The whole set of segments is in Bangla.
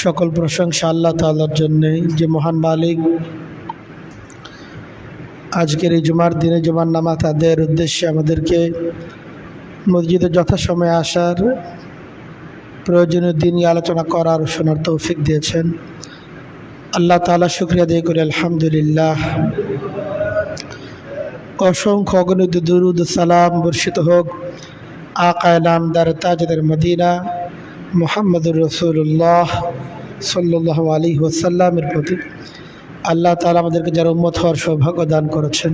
সকল প্রশংসা আল্লাহ তাআলার জন্যে, যে মহান মালিক আজকের এই জুমার দিনে জুমার নামাজ আদায়ের উদ্দেশ্যে আমাদেরকে মসজিদে যথাসময়ে আসার, প্রয়োজনীয় দিনই আলোচনা করার ও শোনার তৌফিক দিয়েছেন। আল্লাহ তাআলা শুকরিয়া আদায় করি, আলহামদুলিল্লাহ। অসংখ্য অগণিত দুরুদ সালাম বর্ষিত হোক আকায়ে নামদার তাজদার মদিনা মুহাম্মদুর রাসূলুল্লাহ সাল্লাল্লাহু আলাইহি ওয়াসাল্লামের প্রতি। আল্লাহ তাআলা আমাদেরকে যারা উম্মত হওয়ার সৌভাগ্য দান করেছেন।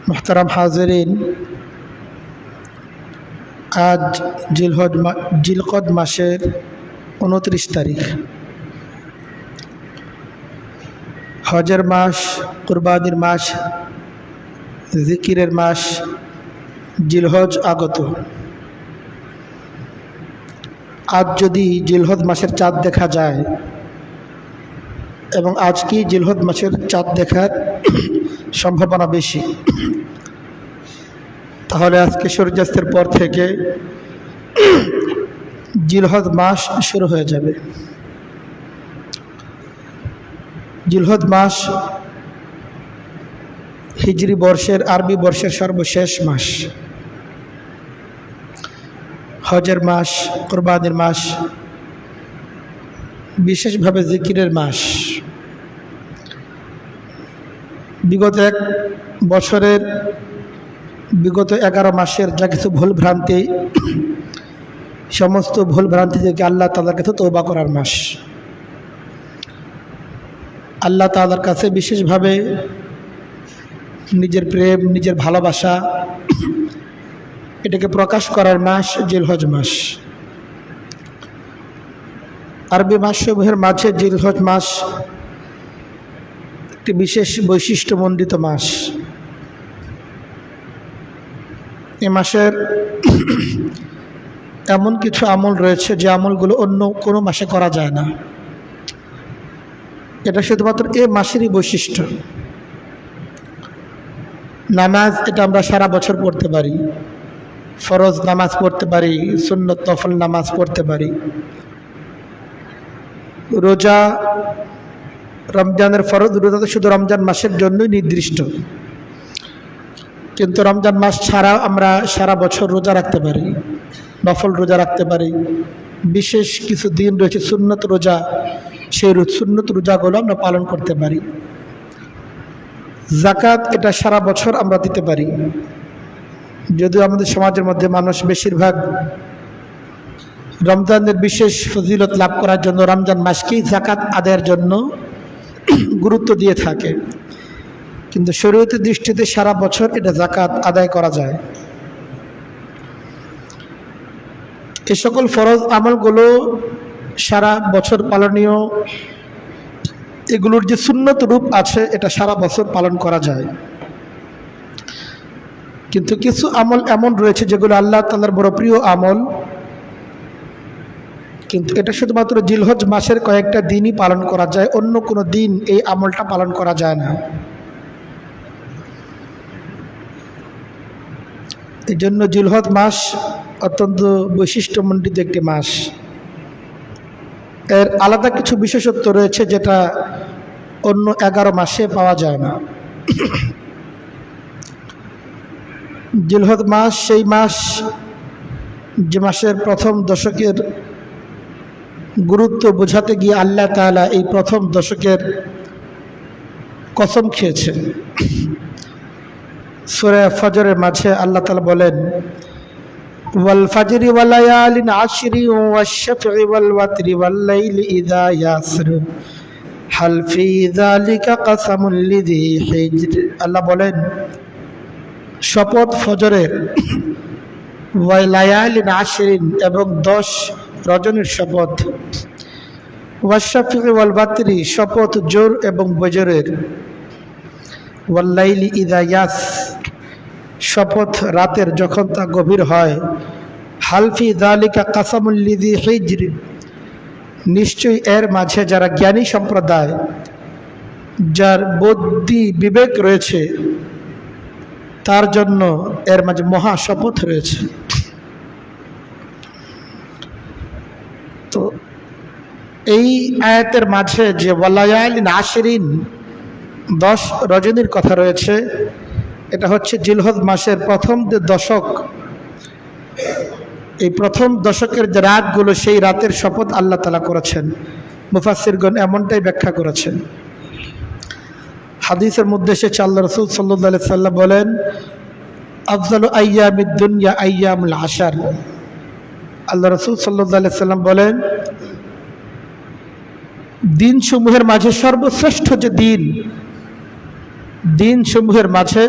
মুহতারাম হাজিরিন, আজ জিলকদ মাসের 29 তারিখ, হজের মাস, কুরবানির মাস, জিকিরের মাস জিলহজ আগত। আজ যদি জিলহজ মাসের চাঁদ দেখা যায়, এবং আজ কি জিলহজ মাসের চাঁদ দেখার সম্ভাবনা বেশি, তাহলে আজকে সূর্যাস্তের পর থেকে জিলহজ মাস শুরু হয়ে যাবে। জিলহজ মাস হিজরি বর্ষের, আরবি বর্ষের সর্বশেষ মাস। হজের মাস, কুরবানির মাস, বিশেষভাবে জিকিরের মাস। বিগত 11 মাসের যা কিছু ভুলভ্রান্তি, সমস্ত ভুলভ্রান্তি থেকে আল্লাহ তাআলার কাছে তওবা করার মাস। আল্লাহ তাআলার কাছে বিশেষভাবে নিজের প্রেম, নিজের ভালোবাসা, এটাকে প্রকাশ করার মাস জিলহজ মাস। আরবি মাসসমূহের মাঝে জিলহজ মাস একটি বিশেষ বৈশিষ্ট্যমণ্ডিত মাস। এ মাসের এমন কিছু আমল রয়েছে যে আমলগুলো অন্য কোনো মাসে করা যায় না। এটা শুধুমাত্র এ মাসেরই বৈশিষ্ট্য। নামাজ, এটা আমরা সারা বছর পড়তে পারি, ফরজ নামাজ পড়তে পারি, সুন্নত নফল নামাজ পড়তে পারি। রোজা, রমজানের ফরজ রোজা তো শুধু রমজান মাসের জন্যই নির্দিষ্ট, কিন্তু রমজান মাস ছাড়া আমরা সারা বছর রোজা রাখতে পারি, নফল রোজা রাখতে পারি। বিশেষ কিছু দিন রয়েছে সুন্নত রোজা, সেই সুন্নত রোজাগুলো আমরা পালন করতে পারি। যাকাত, এটা সারা বছর আমরা দিতে পারি, যদিও আমাদের সমাজের মধ্যে মানুষ বেশিরভাগ রমজানের বিশেষ ফজিলত লাভ করার জন্য রমজান মাসকেই যাকাত আদায়ের জন্য গুরুত্ব দিয়ে থাকে, কিন্তু শরীয়তের দৃষ্টিতে সারা বছর এটা যাকাত আদায় করা যায়। এই সকল ফরজ আমলগুলো সারা বছর পালনীয়, এগুলোর যে সুন্নত রূপ আছে এটা সারা বছর পালন করা যায়। কিন্তু কিছু আমল এমন রয়েছে যেগুলো আল্লাহ তাআলার বড় প্রিয় আমল, কিন্তু এটা শুধুমাত্র জিলহজ মাসের কয়েকটা দিনই পালন করা যায়, অন্য কোনো দিন এই আমলটা পালন করা যায় না। এই জন্য জিলহজ মাস অত্যন্ত বৈশিষ্ট্যমণ্ডিত একটি মাস। এর আলাদা কিছু বিশেষত্ব রয়েছে যেটা অন্য 11 মাসে পাওয়া যায় না। জিলহজ মাস সেই মাস যে মাসের প্রথম দশকের গুরুত্ব বোঝাতে গিয়ে আল্লাহ তাআলা এই প্রথম দশকের কসম খেয়েছেন। সূরা ফজরের মাঝে আল্লাহ তাআলা বলেন, ওয়াল ফাজরি ওয়া লায়ালিন আশরি ওয়াশ শাফঈ ওয়াল ওয়াতরি ওয়াল লাইলি ইযা ইয়াসর হাল ফি যালিকা কাসামুল লিযি হিজর। আল্লাহ বলেন, শপথ ফজরের, ওয়া লায়ালিন আশরিন, এবং 10 রজনীর শপথ, ওয়াশ শাফঈ ওয়াল ওয়াতরি, শপথ জোর এবং বজরের, ওয়াল লাইলি ইযা ইয়াস, শপথ রাতের যখন তা গভীর হয়, হাল ফি যালিকা কাসামুল লিযি হিজর, নিশ্চয়ই এর মাঝে যারা জ্ঞানী সম্প্রদায়, যার বুদ্ধি বিবেক রয়েছে, তার জন্য এর মাঝে মহা শপথ রয়েছে। এই আয়াতের মাঝে যে ওয়ালায়ালিন আশরিন 10 রজনীর কথা রয়েছে, এটা হচ্ছে জিলহজ মাসের প্রথম যে দশক, এই প্রথম দশকের যে রাতগুলো, সেই রাতের শপথ আল্লাহ তাআলা করেছেন। মুফাসসিরগণ এমনটাই ব্যাখ্যা করেছেন। হাদিসের মধ্যে এসেছে আল্লাহ রাসূল সাল্লাল্লাহু আলাইহি সাল্লাম বলেন, আফজালু আইয়ামিদ দুনিয়া আইয়ামুল আশর। আল্লাহ রাসূল সাল্লাল্লাহু আলাইহি সাল্লাম বলেন, দিনসমূহের মাঝে সর্বশ্রেষ্ঠ যে দিনসমূহের মাঝে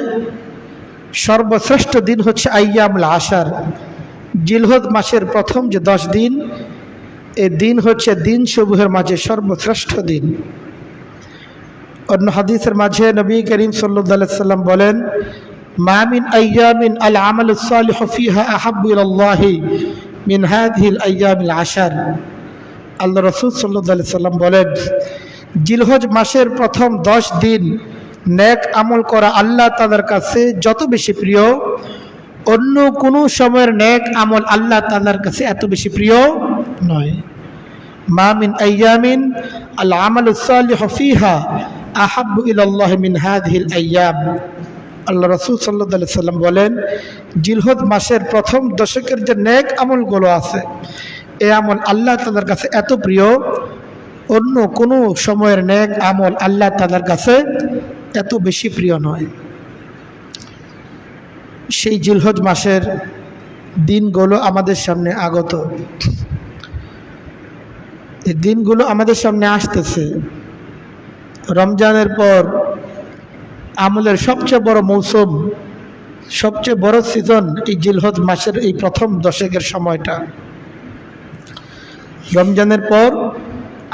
সর্বশ্রেষ্ঠ দিন হচ্ছে আইয়ামুল আশর, জিলহজ মাসের প্রথম যে 10 দিন, এই দিন হচ্ছে দিনসমূহের মাঝে সর্বশ্রেষ্ঠ দিন। অন্য হাদিসের মাঝে নবী করিম সাল্লাল্লাহু আলাইহি সাল্লাম বলেন, মা মিন আইয়ামিন আল আমালুস সালিহু ফিহা আহাব্বু ইলাল্লাহি মিন হাযিহিল আইয়ামিল আশর। আল্লাহ রাসূল সাল্লাল্লাহু আলাইহি সাল্লাম বলেন, জিলহজ মাসের প্রথম 10 দিন নেক আমল করা আল্লাহ তাআলার কাছে যত বেশি প্রিয়, অন্য কোনো সময়ের নেক আমল আল্লাহ তাআলার কাছে এত বেশি প্রিয় নয়। মা মিন আইয়ামিন আল আমালুস সালিহু ফিহা আহাব্বু ইলাল্লাহি মিন হাযিহিল আইয়াম। আল্লাহ রাসূল সাল্লাল্লাহু আলাইহি সাল্লাম বলেন, জিলহজ মাসের প্রথম দশকের যে নেক আমলগুলো আছে, এই আমল আল্লাহ তাআলার কাছে এত প্রিয়, অন্য কোনো সময়ের নেক আমল আল্লাহ তাআলার কাছে এত বেশি প্রিয় নয়। সেই জিলহজ মাসের দিনগুলো আমাদের সামনে আগত, এই দিনগুলো আমাদের সামনে আসতেছে। রমজানের পর আমলের সবচেয়ে বড় মৌসুম, সবচেয়ে বড় সিজন এই জিলহজ মাসের এই প্রথম দশকের সময়টা। রমজানের পর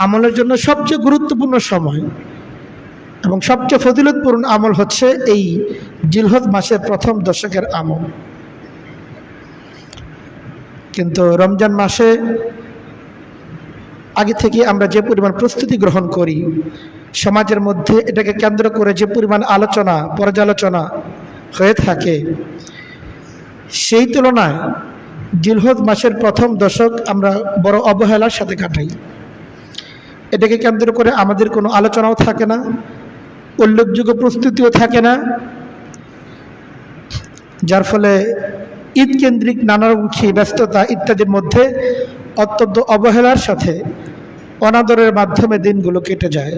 আমলের জন্য সবচেয়ে গুরুত্বপূর্ণ সময় এবং সবচেয়ে ফজিলতপূর্ণ আমল হচ্ছে এই জিলহজ মাসের প্রথম দশকের আমল। কিন্তু রমজান মাসে আগে থেকে আমরা যে পরিমাণ প্রস্তুতি গ্রহণ করি, সমাজের মধ্যে এটাকে কেন্দ্র করে যে পরিমাণ আলোচনা পর্যালোচনা হয়ে থাকে, সেই তুলনায় জিলহজ মাসের প্রথম দশক আমরা বড় অবহেলার সাথে কাটাই। এটাকে কেন্দ্র করে আমাদের কোনো আলোচনাও থাকে না, উল্লেখযোগ্য প্রস্তুতিও থাকে না, যার ফলে ঈদ কেন্দ্রিক নানামুখী ব্যস্ততা ইত্যাদির মধ্যে অত্যন্ত অবহেলার সাথে অনাদরের মাধ্যমে দিনগুলো কেটে যায়।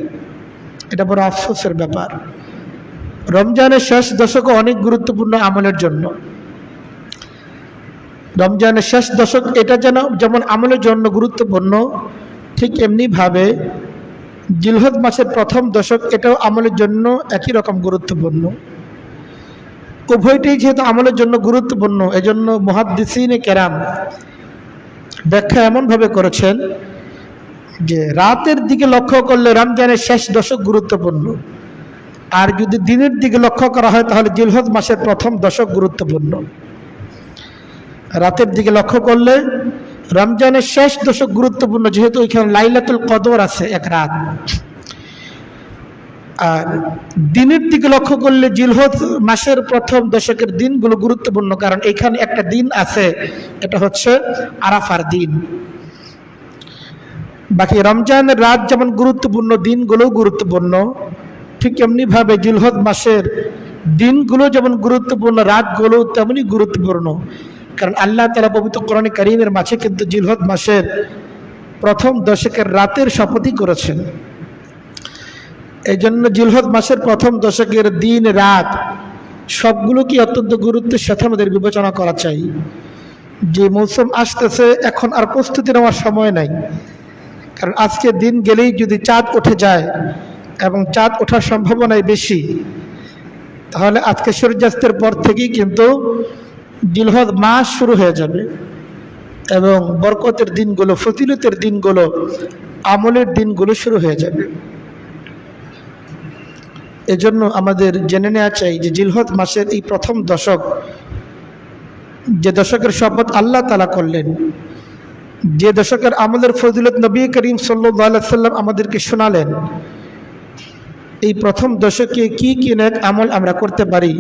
এটা বড় আফসোসের ব্যাপার। রমজানের শেষ দশকও অনেক গুরুত্বপূর্ণ আমলের জন্য। রমজানের শেষ দশক এটা যেমন আমলের জন্য গুরুত্বপূর্ণ, ঠিক এমনিভাবে জিলহজ মাসের প্রথম দশক এটাও আমলের জন্য একই রকম গুরুত্বপূর্ণ। উভয়টাই যেহেতু আমলের জন্য গুরুত্বপূর্ণ, এজন্য মুহাদ্দিসিনে কেরাম ব্যাখ্যা এমনভাবে করেছেন যে রাতের দিকে লক্ষ্য করলে রমজানের শেষ দশক গুরুত্বপূর্ণ, আর যদি দিনের দিকে লক্ষ্য করা হয় তাহলে জিলহজ মাসের প্রথম দশক গুরুত্বপূর্ণ। রাতের দিকে লক্ষ্য করলে রমজানের শেষ দশক গুরুত্বপূর্ণ, যেহেতু ওইখানে লাইলাতুল কদর আছে এক রাত। আর দিনের দিকে লক্ষ্য করলে জিলহজ মাসের প্রথম দশকের দিনগুলো গুরুত্বপূর্ণ, কারণ এখানে একটা দিন আছে, এটা হচ্ছে আরাফার দিন। বাকি রমজানের রাত যেমন গুরুত্বপূর্ণ, দিনগুলোও গুরুত্বপূর্ণ, ঠিক এমনিভাবে জিলহজ মাসের দিনগুলো যেমন গুরুত্বপূর্ণ, রাতগুলো তেমনই গুরুত্বপূর্ণ। কারণ আল্লাহ তাআলা পবিত্র কোরআনে কারীমের মাঝে কিন্তু জিলহজ মাসের প্রথম দশকের রাতের শপথই করেছেন। এই জন্য জিলহজ মাসের প্রথম দশকের দিন রাত সবগুলোকে অত্যন্ত গুরুত্বের সাথে আমাদের বিবেচনা করা চাই। যে মৌসুম আসতেছে, এখন আর প্রস্তুতি নেওয়ার সময় নাই। কারণ আজকে দিন গেলেই যদি চাঁদ উঠে যায়, এবং চাঁদ ওঠার সম্ভাবনাই বেশি, তাহলে আজকে সূর্যাস্তের পর থেকেই কিন্তু জিলহজ মাস শুরু হয়ে যাবে এবং বরকতের দিনগুলো, ফজিলতের দিনগুলো, আমলের দিনগুলো শুরু হয়ে যাবে। এজন্য আমাদের জেনে নেওয়া চাই যে জিলহজ মাসের এই প্রথম দশক, যে দশকের শপথ আল্লাহ তাআলা করলেন, যে দশকের আমলের ফজিলত নবী করিম সাল্লাল্লাহু আলাইহি ওয়াসাল্লাম আমাদেরকে শোনালেন, এই প্রথম দশকে কি কি নেক আমল আমরা করতে পারি,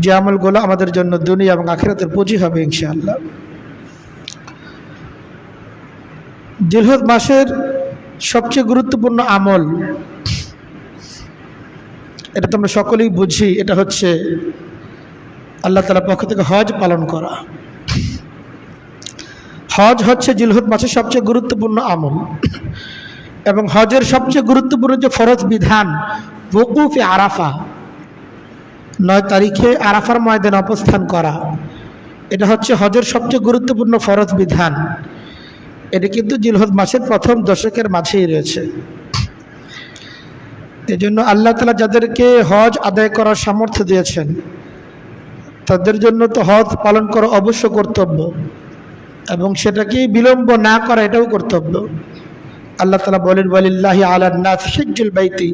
যে আমলগুলো আমাদের জন্য দুনিয়া এবং আখিরাতের পুঁজি হবে ইনশাআল্লাহ। জিলহজ মাসের সবচেয়ে গুরুত্বপূর্ণ আমল, এটা তো আমরা সকলেই বুঝি, এটা হচ্ছে আল্লাহ তাআলার পক্ষ থেকে হজ পালন করা। হজ হচ্ছে জিলহজ মাসের সবচেয়ে গুরুত্বপূর্ণ আমল, এবং হজের সবচেয়ে গুরুত্বপূর্ণ যে ফরজ বিধান ওকুফে আরাফা, 9 তারিখে আরাফার ময়দানে অবস্থান করা, এটা হচ্ছে হজের সবচেয়ে গুরুত্বপূর্ণ ফরজ বিধান। এটা কিন্তু জিলহজ মাসের প্রথম দশকের মাঝেই রয়েছে। এই জন্য আল্লাহ তাআলা যাদেরকে হজ আদায় করার সামর্থ্য দিয়েছেন তাদের জন্য তো হজ পালন করা অবশ্য কর্তব্য, এবং সেটাকে বিলম্ব না করা এটাও কর্তব্য। আল্লাহ তাআলা বলেন ওয়ালিল্লাহি আলান নাস হিজ্জুল বাইতি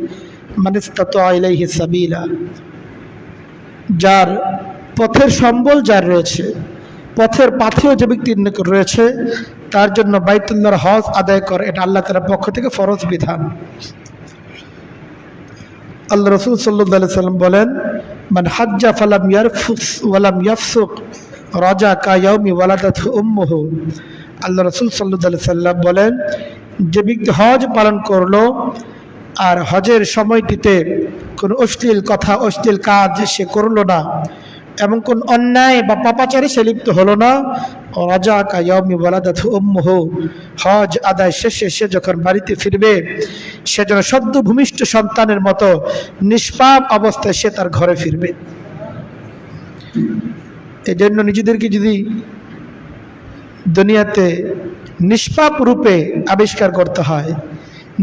মান ইসতাতা ইলাইহি সাবিলা, যার পথের সম্বল যার রয়েছে, পথের পাথেও যে ব্যক্তির নিকট রয়েছে, তার জন্য বাইতুল্লাহর হজ আদায় করে, এটা আল্লাহ তাআলার পক্ষ থেকে ফরজ বিধান। আল্লাহ রাসূল সাল্লাল্লাহু আলাইহি সাল্লাম বলেন মান হাজ্জা ফালাম ইয়ারফুস ওয়ালাম ইয়াফসুক রাজা কা ইয়াউমি ওয়ালাদাতহু উম্মুহু। আল্লাহ রাসূল সাল্লাল্লাহু আলাইহি সাল্লাম বলেন, যে ব্যক্তি হজ পালন করলো আর হজের সময়টিতে কোনো অশ্লীল কথা, অশ্লীল কাজ সে করলো না, এবং কোন অন্যায় বা পাপাচারে সে লিপ্ত হলো না, রাজা কা ইয়াউমি ওয়ালাদাতহু উম্মুহু, হজ আদায় শেষে সে যখন বাড়িতে ফিরবে সে যেন সদ্য ভূমিষ্ঠ সন্তানের মতো নিষ্পাপ অবস্থায় সে তার ঘরে ফিরবে। এই জন্য নিজেদেরকে যদি দুনিয়াতে নিষ্পাপ রূপে আবিষ্কার করতে হয়,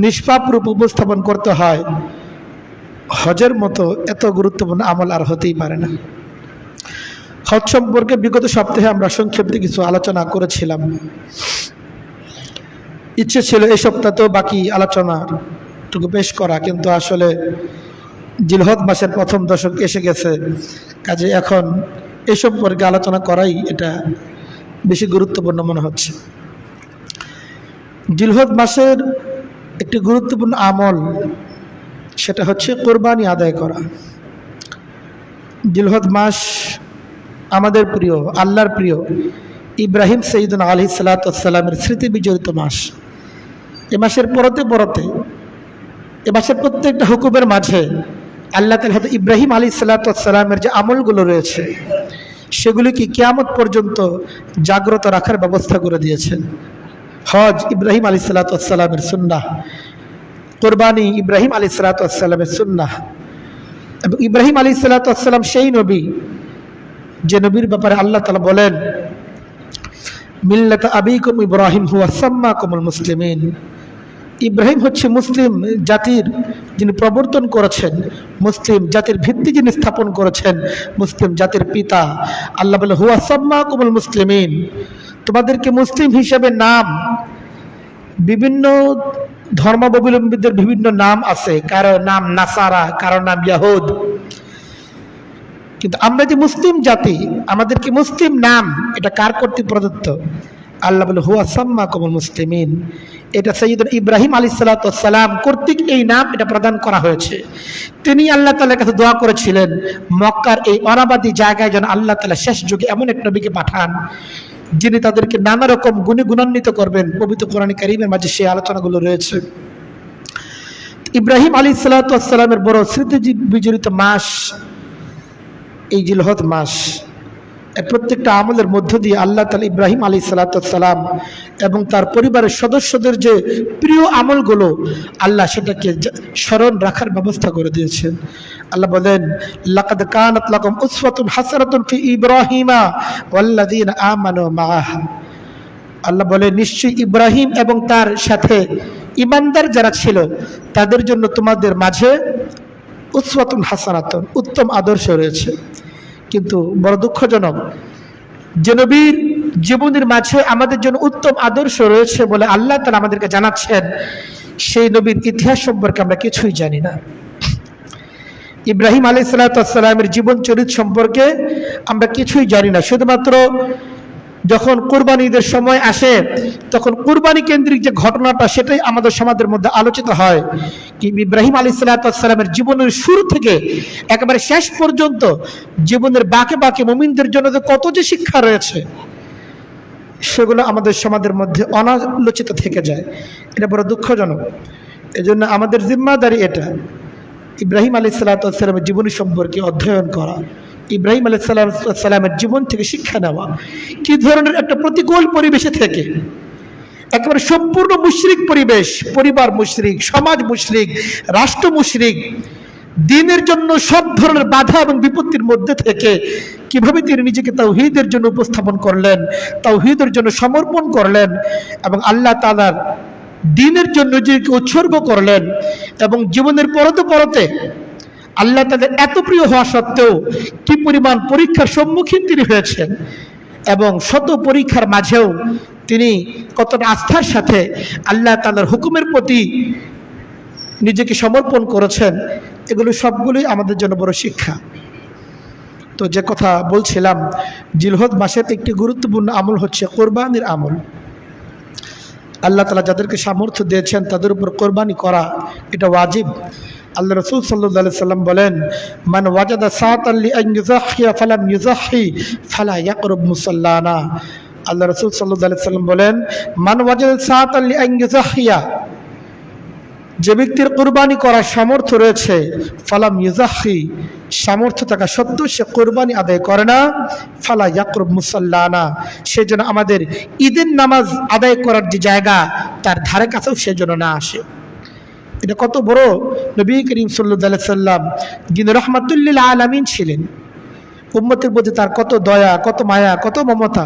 নিষ্পাপ রূপ উপস্থাপন করতে হয়, হজের মতো এত গুরুত্বপূর্ণ আমল আর হতেই পারে না। হজ সম্পর্কে বিগত সপ্তাহে আমরা সংক্ষেপে কিছু আলোচনা করেছিলাম। ইচ্ছে ছিল এই সপ্তাহতেও বাকি আলোচনাটুকু পেশ করা, কিন্তু আসলে জিলহজ মাসের প্রথম দশক এসে গেছে, কাজে এখন এ সম্পর্কে আলোচনা করাই এটা বেশি গুরুত্বপূর্ণ মনে হচ্ছে। জিলহজ মাসের একটি গুরুত্বপূর্ণ আমল, সেটা হচ্ছে কোরবানি আদায় করা। জিলহজ মাস আমাদের প্রিয়, আল্লাহর প্রিয় ইব্রাহিম সাইয়্যিদুনা আলাইহিস সালাতু ওয়াস সালামের স্মৃতি বিজড়িত মাস। এ মাসের পরতে পরতে, এ মাসের প্রত্যেকটা হুকুমের মাঝে আল্লাহ তাআলা হযরত ইব্রাহিম আলাইহিস সালাতু ওয়াস সালামের যে আমলগুলো রয়েছে সেগুলিকে কিয়ামত পর্যন্ত জাগ্রত রাখার ব্যবস্থা করে দিয়েছেন। হজ ইব্রাহিম আলাইহিস সালাতু ওয়াস সালামের সুন্নাহ, কোরবানি ইব্রাহিম আলাইহিস সালাতু ওয়াস সালামের সুন্নাহ, এবং ইব্রাহিম আলাইহিস সালাতু ওয়াস সালাম সেই নবী যে নবীর ব্যাপারে আল্লাহ তাআলা বলেন মিল্লাতা আবিকুম ইব্রাহিম হুয়া সাম্মাকুমুল মুসলিমিন। ইব্রাহিম হচ্ছে মুসলিম জাতির যিনি প্রবর্তন করেছেন, মুসলিম জাতির ভিত্তি যিনি স্থাপন করেছেন, মুসলিম জাতির পিতা। আল্লাহ বলে হুয়া সাম্মাকুমুল মুসলিমিন, তোমাদেরকে মুসলিম হিসেবে নাম, বিভিন্ন ধর্মাবলম্বীদের বিভিন্ন নাম আছে, কারো নাম নাসারা, কারো নাম ইয়াহুদ, কিন্তু আমরা যে মুসলিম জাতি, আমাদেরকে মুসলিম নাম এটা কার কর্তৃক প্রদত্ত? আল্লাহ বলে হুয়া সাম্মাকুমুল মুসলিমিন, এটা সাইয়্যিদুনা ইব্রাহিম আলাইহিস সালাতু ওয়াস সালাম কর্তৃক এই নাম এটা প্রদান করা হয়েছে। তিনি আল্লাহ তাআলার কাছে দোয়া করেছিলেন মক্কার এই অনাবাদী জায়গায় যেন আল্লাহ তাআলা শেষ যুগে এমন এক নবীকে পাঠান যিনি তাদেরকে নানা রকম গুণে গুণান্বিত করবেন। পবিত্র কোরআন কারীমের মাঝে সেই আলোচনাগুলো রয়েছে। ইব্রাহিম আলাইহিস সালাতু ওয়াস সালামের বড় স্মৃতি বিজড়িত মাস এই জিলহজ মাস। প্রত্যেকটা আমলের মধ্য দিয়ে আল্লাহ তাআলা ইব্রাহিম আলাইহিস সালাতু ওয়াস সালাম এবং তার পরিবারের সদস্যদের যে প্রিয় আমলগুলো আল্লাহ সেটাকে স্মরণ রাখার ব্যবস্থা করে দিয়েছেন। আল্লাহ বলেন লাকাদ কানাত লাকুম উসওয়াতুন হাসানাতুন ফি ইব্রাহিমা ওয়াল্লাযীনা আমানু মাআহু। আল্লাহ বলেন নিশ্চয়ই ইব্রাহিম এবং তার সাথে ঈমানদার যারা ছিল তাদের জন্য তোমাদের মাঝে উসওয়াতুন হাসানাতুন উত্তম আদর্শ রয়েছে। কিন্তু বড় দুঃখজনক, যে নবীর জীবনের মাঝে আমাদের জন্য উত্তম আদর্শ রয়েছে বলে আল্লাহ তাআলা আমাদেরকে জানাচ্ছেন, সেই নবীর ইতিহাস সম্পর্কে আমরা কিছুই জানি না। ইব্রাহিম আলাইহিস সালাতু ওয়াস সালামের জীবন চরিত্র সম্পর্কে আমরা কিছুই জানি না। শুধুমাত্র যখন কুরবানি ঈদের সময় আসে তখন কুরবানি কেন্দ্রিক যে ঘটনাটা সেটাই আমাদের সমাজের মধ্যে আলোচিত হয়। কি ইব্রাহিম আলাইহিস সালাতু ওয়াস সালামের জীবনের শুরু থেকে একেবারে শেষ পর্যন্ত জীবনের বাঁকে বাঁকে মুমিনদের জন্য কত যে শিক্ষা রয়েছে, সেগুলো আমাদের সমাজের মধ্যে অনালোচিত থেকে যায়। এটা বড় দুঃখজনক। এজন্য আমাদের জিম্মাদারি এটা, ইব্রাহিম আলাইহিসসালামের জীবনী সম্পর্কে অধ্যয়ন করা, ইব্রাহিম আলাইহিসসালামের জীবন থেকে শিক্ষা নেওয়া, কি ধরনের একটা প্রতিকূল পরিবেশে থেকে একেবারে সম্পূর্ণ মুশরিক পরিবেশ, পরিবার মুশরিক, সমাজ মুশরিক, রাষ্ট্র মুশরিক, দ্বীনের জন্য সব ধরনের বাধা এবং বিপত্তির মধ্যে থেকে কিভাবে তিনি নিজেকে তাওহীদের জন্য উপস্থাপন করলেন, তাওহীদের জন্য সমর্পণ করলেন এবং আল্লাহ তাআলার দ্বীনের জন্য নিজেকে উৎসর্গ করলেন। এবং জীবনের পরতে পরতে আল্লাহ তাআলার এত প্রিয় হওয়া সত্ত্বেও কি পরিমাণ পরীক্ষার সম্মুখীন তিনি হয়েছেন এবং শত পরীক্ষার মাঝেও তিনি কতটা আস্থার সাথে আল্লাহ তাআলার হুকুমের প্রতি নিজেকে সমর্পণ করেছেন, এগুলো সবগুলোই আমাদের জন্য বড় শিক্ষা। তো যে কথা বলছিলাম, জিলহজ মাসের একটি গুরুত্বপূর্ণ আমল হচ্ছে কোরবানির আমল। আল্লাহ তাআলা যাদেরকে সামর্থ্য দিয়েছেন তাদের উপর কোরবানি করা এটা ওয়াজিব। আল্লাহ রাসূল সাল্লাল্লাহু আলাইহি সাল্লাম বলেন, মান ওয়াজাদা সাআতান লিআন ইউযাহিয়া ফালাম ইউযাহি ফালা ইয়াকরুব মুসাল্লানা। আল্লাহ রাসূল সাল্লাল্লাহু আলাইহি সাল্লাম বলেন, মান ওয়াজাদা সাআতান লিআন ইউযাহিয়া, যে ব্যক্তির কোরবানি করার সামর্থ্য রয়েছে, ফালাম ইউযাহি, সামর্থ্য থাকা সত্ত্বেও সে কোরবানি আদায় করে না, ফালা ইয়াকরুব মুসাল্লানা, সে যেন আমাদের ঈদের নামাজ আদায় করার যে জায়গা তার ধারে কাছেও সে যেন না আসে। এটা কত বড় নবী করিম সাল্লাল্লাহু আলাইহি সাল্লাম, যিনি রাহমাতুল লিল আলামিন ছিলেন, উম্মতের প্রতি তার কত দয়া, কত মায়া, কত মমতা,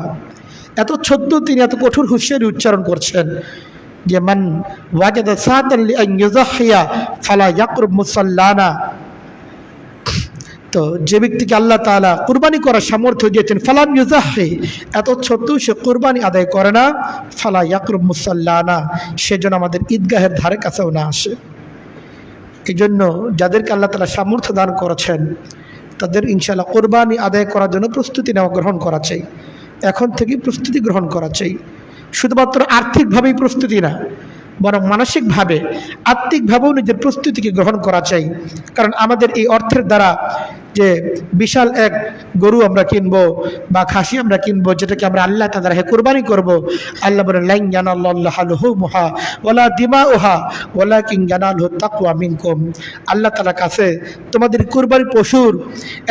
এত সত্য তিনি এত কঠোর হুঁশিয়ারি উচ্চারণ করছেন যে মান ওয়াজাদা সাআতান লিআন ইউযাহিয়া ফালা ইয়াকরুব মুসাল্লানা। তো যে ব্যক্তিকে আল্লাহ তাআলা কুরবানি করার সামর্থ্য দিয়েছেন, ফালাম ইউযাহি, এত সত্ত্বেও সে কুরবানি আদায় করে না, ফালা ইয়াকরুব মুসাল্লানা, সেজন্য আমাদের ঈদগাহের ধারে কাছেও না আসে। এই জন্য যাদেরকে আল্লাহ তাআলা সামর্থ্য দান করেছেন তাদের ইনশাআল্লাহ কোরবানি আদায় করার জন্য প্রস্তুতি নেওয়া গ্রহণ করা চাই, এখন থেকে প্রস্তুতি গ্রহণ করা চাই। শুধুমাত্র আর্থিকভাবেই প্রস্তুতি না, বরং মানসিকভাবে, আত্মিকভাবেও নিজের প্রস্তুতিকে গ্রহণ করা চাই। কারণ আমাদের এই অর্থের দ্বারা যে বিশাল এক গরু আমরা কিনবো বা খাসি আমরা কিনবো, যেটাকে আমরা আল্লাহ তাআলার রাহে কুরবানি করব, আল্লাহ বলেন লান ইয়ানাল্লাহু লুহুমুহা ওয়ালা দিমাউহা ওয়ালাকিন ইয়ানালুহু তাকওয়া মিনকুম। আল্লাহ তাআলার কাছে তোমাদের কুরবানির পশুর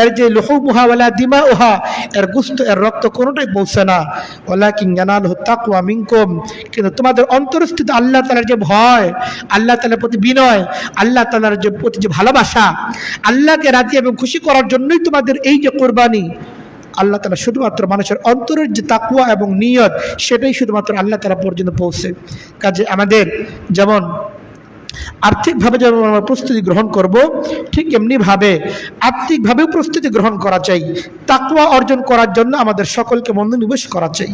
এর যে লুহুমুহা ওয়ালা দিমাউহা, এর গোশত এর রক্ত কোনোটাই পৌঁছে না, ওয়ালাকিন ইয়ানালুহু তাকওয়া মিনকুম, কিন্তু তোমাদের অন্তরস্থিত আল্লাহ তাআলার যে ভয়, আল্লাহ তাআলার প্রতি বিনয়, আল্লাহ তাআলার যে প্রতি যে ভালোবাসা, আল্লাহকে রাজি এবং খুশি করার জন্যই তোমাদের এই যে কোরবানি, আল্লাহ তাআলা শুধুমাত্র মানুষের অন্তরের যে তাকওয়া এবং নিয়ত, সেটাই শুধুমাত্র আল্লাহ তাআলা পর্যন্ত পৌঁছে। কাজে আমাদের যেমন আর্থিকভাবে যেমন আমরা প্রস্তুতি গ্রহণ করব, ঠিক এমনিভাবে আত্মিকভাবেও প্রস্তুতি গ্রহণ করা চাই। তাকওয়া অর্জন করার জন্য আমাদের সকলকে মনোনিবেশ করা চাই।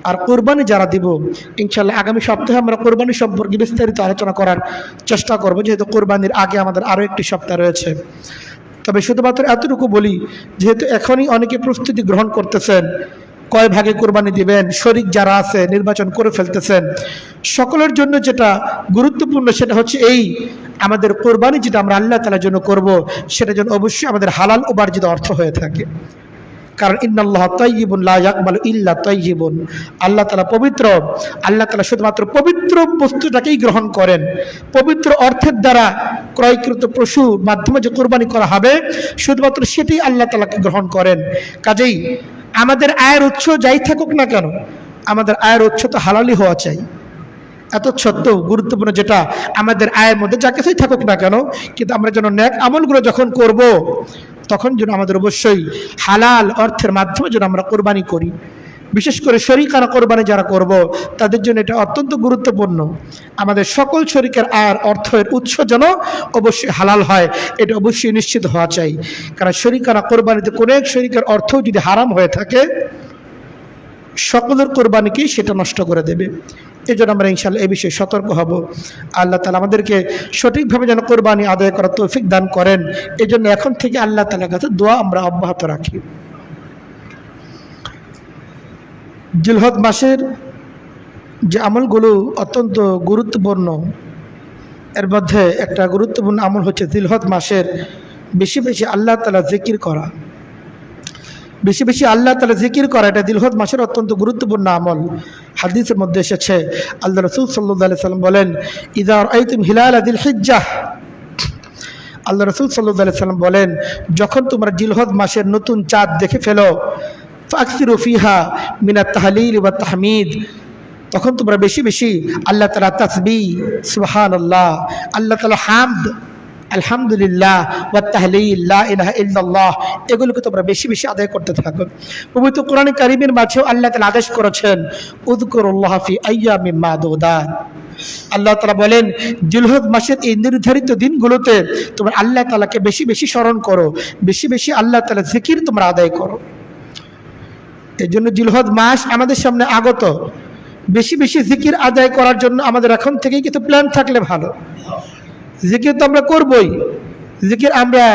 আর কোরবানি যারা দিব, ইনশাআল্লাহ আগামী সপ্তাহে আমরা কোরবানি সম্পর্কে বিস্তারিত আলোচনা করার চেষ্টা করব, যেহেতু কোরবানির আগে আমাদের আরও একটি সপ্তাহ রয়েছে। তবে শুধুমাত্র এতটুকু বলি, যেহেতু এখনই অনেকে প্রস্তুতি গ্রহণ করতেছেন, কয় ভাগে কোরবানি দিবেন, শরীক যারা আছে নির্বাচন করে ফেলতেছেন, সকলের জন্য যেটা গুরুত্বপূর্ণ সেটা হচ্ছে এই, আমাদের কোরবানি যেটা আমরা আল্লাহ তাআলার জন্য করব, সেটা যেন অবশ্যই আমাদের হালাল উপার্জিত অর্থ হয়ে থাকে। কারণ ইন্নাল্লাহা তাইয়্যিবুন লা ইয়াকবালু ইল্লা তাইয়্যিবুন, আল্লাহ তাআলা পবিত্র, আল্লাহ তাআলা শুধুমাত্র পবিত্র বস্তুটাকেই গ্রহণ করেন। পবিত্র অর্থের দ্বারা ক্রয়কৃত পশুর মাধ্যমে যে কোরবানি করা হবে, শুধুমাত্র সেটাই আল্লাহ তাআলাকে গ্রহণ করেন। কাজেই আমাদের আয়ের উৎস যাই থাকুক না কেন, আমাদের আয়ের উৎস তো হালালই হওয়া চাই। এত সত্ত্বেও গুরুত্বপূর্ণ যেটা, আমাদের আয়ের মধ্যে যা কিছুই থাকুক না কেন, কিন্তু আমরা যেন নেক আমলগুলো যখন করব, তখন যেন আমাদের অবশ্যই হালাল অর্থের মাধ্যমে যেন আমরা কোরবানি করি। বিশেষ করে শরীকানা কোরবানি যারা করব, তাদের জন্য এটা অত্যন্ত গুরুত্বপূর্ণ। আমাদের সকল শরীকের আয়ের অর্থের উৎস যেন অবশ্যই হালাল হয়, এটা অবশ্যই নিশ্চিত হওয়া চাই। কারণ শরীকানা কোরবানিতে কোনো এক শরীকের অর্থ যদি হারাম হয়ে থাকে, সকলের কোরবানিকেই সেটা নষ্ট করে দেবে। এই জন্য আমরা ইনশাআল্লাহ এই বিষয়ে সতর্ক হব। আল্লাহ তাআলা আমাদেরকে সঠিকভাবে যেন কোরবানি আদায় করার তৌফিক দান করেন। এই জন্য এখন থেকে আল্লাহ তাআলার কাছে দোয়া আমরা অব্যাহত রাখি। জিলহজ মাসের যে আমলগুলো অত্যন্ত গুরুত্বপূর্ণ, এর মধ্যে একটা গুরুত্বপূর্ণ আমল হচ্ছে জিলহজ মাসের বেশি বেশি আল্লাহ তাআলা জিকির করা। বেশি বেশি আল্লাহ তাআলা জিকির করা এটা জিলহজ মাসের অত্যন্ত গুরুত্বপূর্ণ আমল। হাদিসের মধ্যে এসেছে, আল্লাহ রাসূল সাল্লাল্লাহু আলাইহি সাল্লাম বলেন, ইযা রাআইতুম হিলাল যিল হিজ্জাহ, আল্লাহ রাসূল সাল্লাল্লাহু আলাইহি সাল্লাম বলেন, যখন তোমরা জিলহজ মাসের নতুন চাঁদ দেখে ফেলো, ফাকসিরু ফিহা মিনাত তাহলিল ওয়াত তাহমিদ, তখন তোমরা বেশি বেশি আল্লাহ তাআলা তাসবিহ, সুবহানাল্লাহ, আল্লাহ তাআলা হামদ, আলহামদুলিল্লাহ, ওয়াত তাহলিল, লা ইলাহা ইল্লাল্লাহ, এগুলোকে তোমরা বেশি বেশি আদায় করতে থাকো। পবিত্র কোরআন কারীমের মাঝেও আল্লাহ তাআলা আদেশ করেছেন, উযকুরুল্লাহ ফি আইয়ামিম মাদুদাত, আল্লাহ তাআলা বলেন জিলহজ মাসের এই নির্ধারিত দিনগুলোতে তোমরা আল্লাহ তাআলাকে বেশি বেশি স্মরণ করো, বেশি বেশি আল্লাহ তাআলা জিকির তোমরা আদায় করো। এই জন্য জিলহজ মাস আমাদের সামনে আগত, বেশি বেশি জিকির আদায় করার জন্য আমাদের এখন থেকেই কিছু প্ল্যান থাকলে ভালো। জিকির তো আমরা করবই, জিকির আমরা